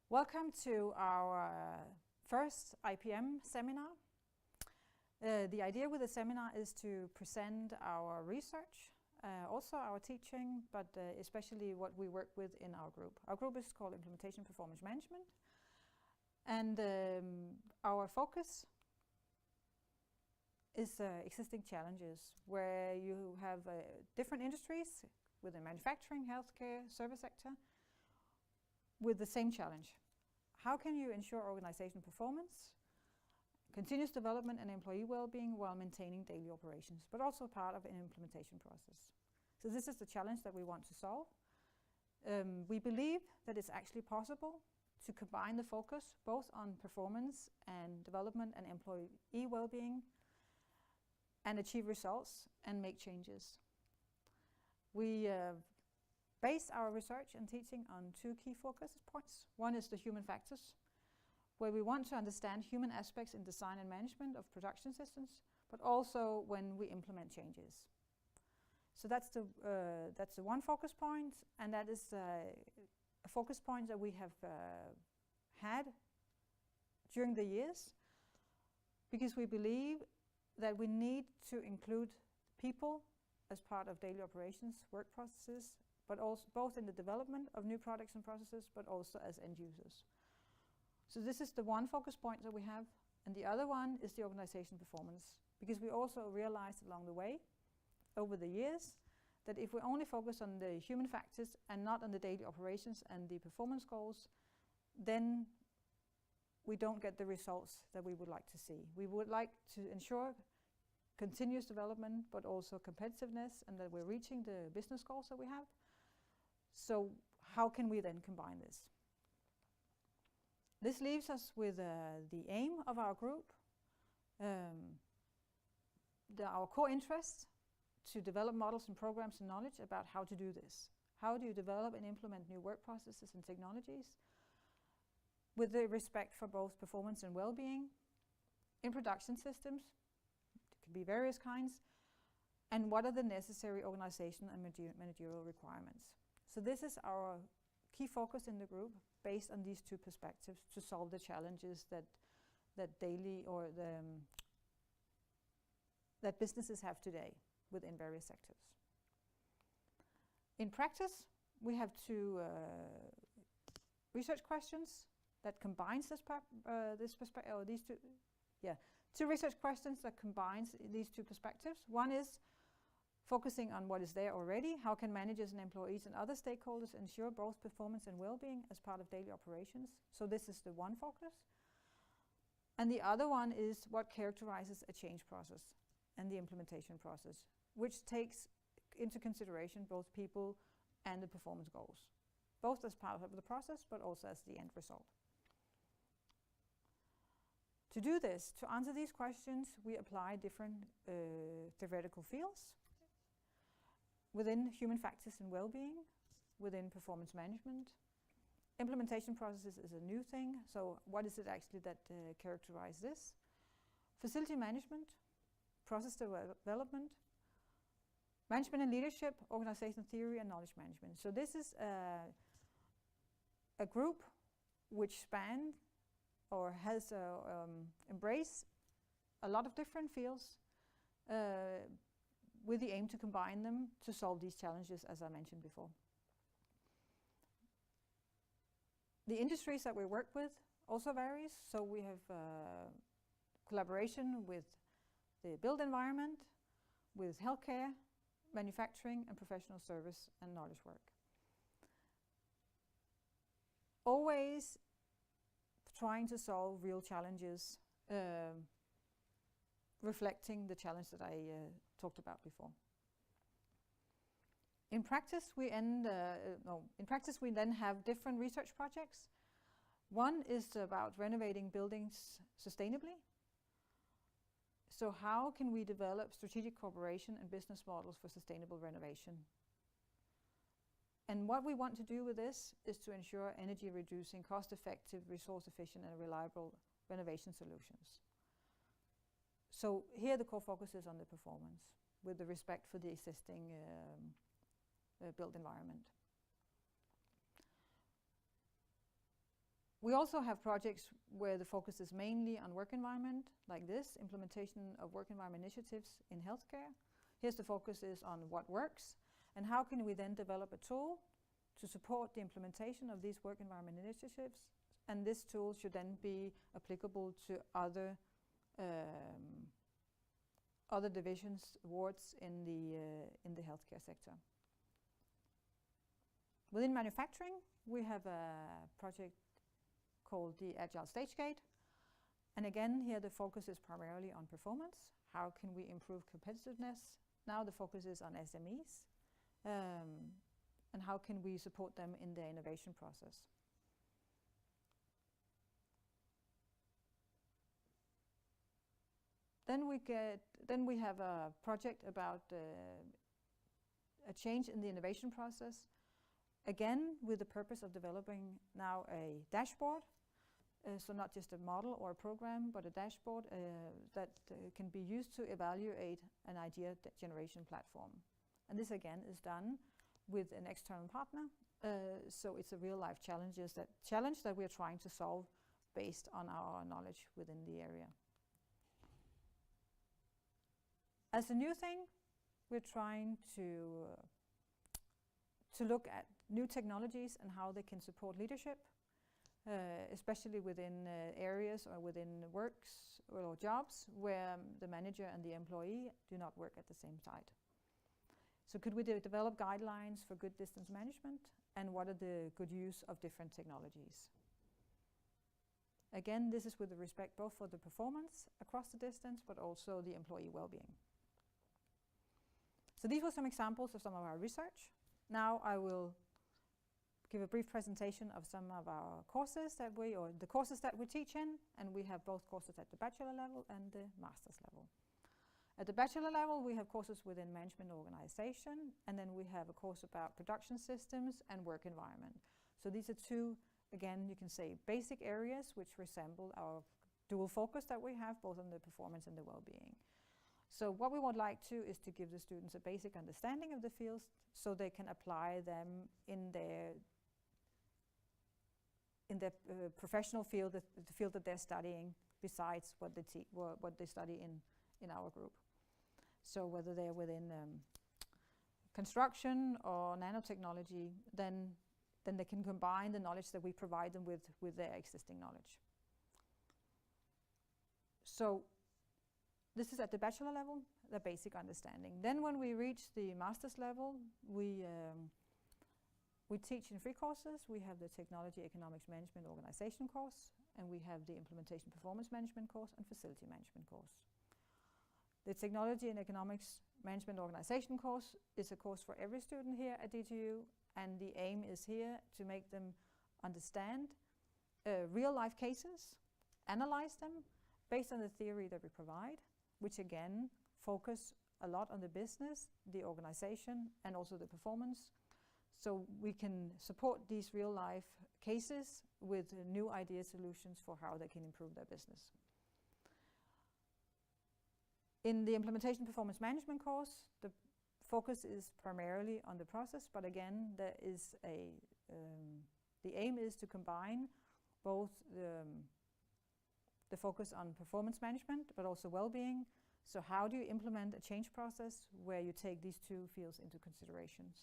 Welcome to our first IPM seminar. The idea with the seminar is to present our research, also our teaching, but especially what we work with in our group. Our group is called Implementation Performance Management, and our focus is existing challenges where you have different industries within manufacturing, healthcare, service sector, with the same challenge. How can you ensure organizational performance, continuous development and employee well-being while maintaining daily operations, but also part of an implementation process? So this is the challenge that we want to solve. We believe that it's actually possible to combine the focus both on performance and development and employee well-being and achieve results and make changes. We base our research and teaching on two key focus points. One is the human factors, where we want to understand human aspects in design and management of production systems, but also when we implement changes. So that's the one focus point, and that is a focus point that we have had during the years, because we believe that we need to include people as part of daily operations, work processes, but also both in the development of new products and processes, but also as end users. So this is the one focus point that we have, and the other one is the organization performance, because we also realized along the way, over the years, that if we only focus on the human factors and not on the daily operations and the performance goals, then we don't get the results that we would like to see. We would like to ensure continuous development, but also competitiveness, and that we're reaching the business goals that we have. So how can we then combine this? This leaves us with the aim of our group, our core interest to develop models and programs and knowledge about how to do this. How do you develop and implement new work processes and technologies with the respect for both performance and well-being in production systems? It could be various kinds. And what are the necessary organizational and managerial requirements? So this is our key focus in the group, based on these two perspectives to solve the challenges that daily or that businesses have today within various sectors. In practice, we have two research questions that combines two research questions that combines these two perspectives. One is focusing on what is there already. How can managers and employees and other stakeholders ensure both performance and well-being as part of daily operations? So this is the one focus. And the other one is what characterizes a change process and the implementation process, which takes into consideration both people and the performance goals, both as part of the process, but also as the end result. To do this, to answer these questions, we apply different theoretical fields within human factors and well-being, within performance management. Implementation processes is a new thing, so what is it actually that characterizes this? Facility management, process development, management and leadership, organizational theory and knowledge management. So this is a group which spans or has embraced a lot of different fields with the aim to combine them to solve these challenges, as I mentioned before. The industries that we work with also varies. So we have collaboration with the built environment, with healthcare, manufacturing and professional service and knowledge work. Always trying to solve real challenges, reflecting the challenge that I talked about before. In practice, we then have different research projects. One is about renovating buildings sustainably. So how can we develop strategic cooperation and business models for sustainable renovation? And what we want to do with this is to ensure energy reducing, cost-effective, resource-efficient and reliable renovation solutions. So here the core focus is on the performance, with the respect for the existing built environment. We also have projects where the focus is mainly on work environment, like this, implementation of work environment initiatives in healthcare. Here's the focus is on what works, and how can we then develop a tool to support the implementation of these work environment initiatives, and this tool should then be applicable to other divisions, wards in the healthcare sector. Within manufacturing, we have a project called the Agile Stage Gate. And again, here the focus is primarily on performance. How can we improve competitiveness? Now the focus is on SMEs. And how can we support them in their innovation process? Then we have a project about a change in the innovation process. Again, with the purpose of developing now a dashboard, so not just a model or a program, but a dashboard that can be used to evaluate an idea generation platform. And this again is done with an external partner, so it's a real life challenge that we're trying to solve based on our knowledge within the area. As a new thing, we're trying to look at new technologies and how they can support leadership, especially within areas or within works or jobs where the manager and the employee do not work at the same site. So could we develop guidelines for good distance management, and what are the good use of different technologies? Again, this is with the respect both for the performance across the distance, but also the employee well-being. So these were some examples of some of our research. Now I will give a brief presentation of some of our courses that we teach in, and we have both courses at the bachelor level and the master's level. At the bachelor level, we have courses within management organization, and then we have a course about production systems and work environment. So these are two, again, you can say basic areas which resemble our dual focus that we have both on the performance and the well-being. So what we would like to is to give the students a basic understanding of the fields so they can apply them in their professional field, the field that they're studying, besides what they study in our group. So whether they're within construction or nanotechnology, then they can combine the knowledge that we provide them with their existing knowledge. So this is at the bachelor level, the basic understanding. Then when we reach the master's level, we teach in 3 courses. We have the Technology, Economics, Management, Organization course, and we have the Implementation Performance Management course and Facility Management course. The Technology and Economics Management Organization course is a course for every student here at DTU, and the aim is here to make them understand real-life cases, analyze them based on the theory that we provide, which again focus a lot on the business, the organization, and also the performance. So we can support these real-life cases with new idea solutions for how they can improve their business. In the Implementation Performance Management course, the focus is primarily on the process, but again, there is the aim is to combine both the focus on performance management, but also well-being. So how do you implement a change process where you take these 2 fields into consideration?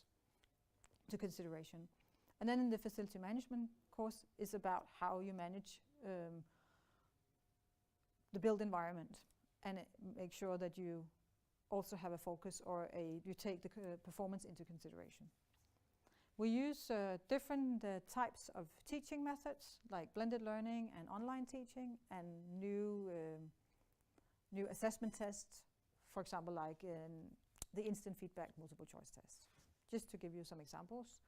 And then in the Facility Management course is about how you manage the built environment and make sure that you also have a focus or you take the performance into consideration. We use different types of teaching methods like blended learning and online teaching, and new assessment tests, for example, like the instant feedback multiple choice test, just to give you some examples.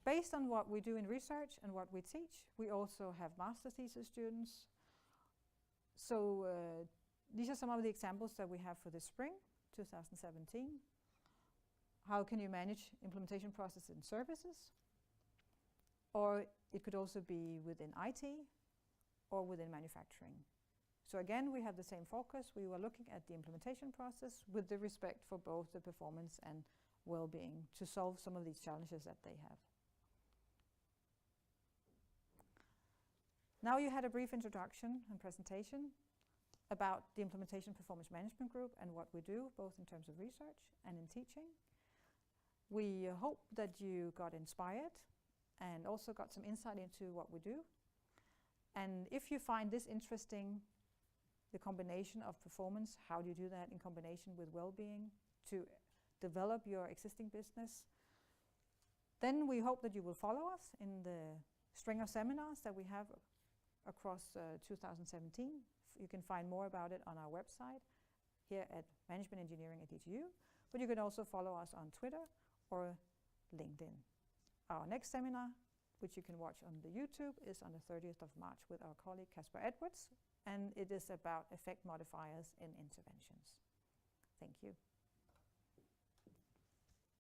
Based on what we do in research and what we teach, we also have master thesis students. So these are some of the examples that we have for the spring 2017. How can you manage implementation process in services? Or it could also be within IT or within manufacturing. So again, we have the same focus. We were looking at the implementation process with the respect for both the performance and well-being to solve some of these challenges that they have. Now you had a brief introduction and presentation about the Implementation Performance Management Group and what we do, both in terms of research and in teaching. We hope that you got inspired and also got some insight into what we do. And if you find this interesting, the combination of performance, how do you do that in combination with well-being to develop your existing business, then we hope that you will follow us in the string of seminars that we have across 2017. You can find more about it on our website here at Management Engineering at DTU, but you can also follow us on Twitter or LinkedIn. Our next seminar, which you can watch on the YouTube, is on the 30th of March with our colleague Casper Edwards, and it is about effect modifiers in interventions. Thank you.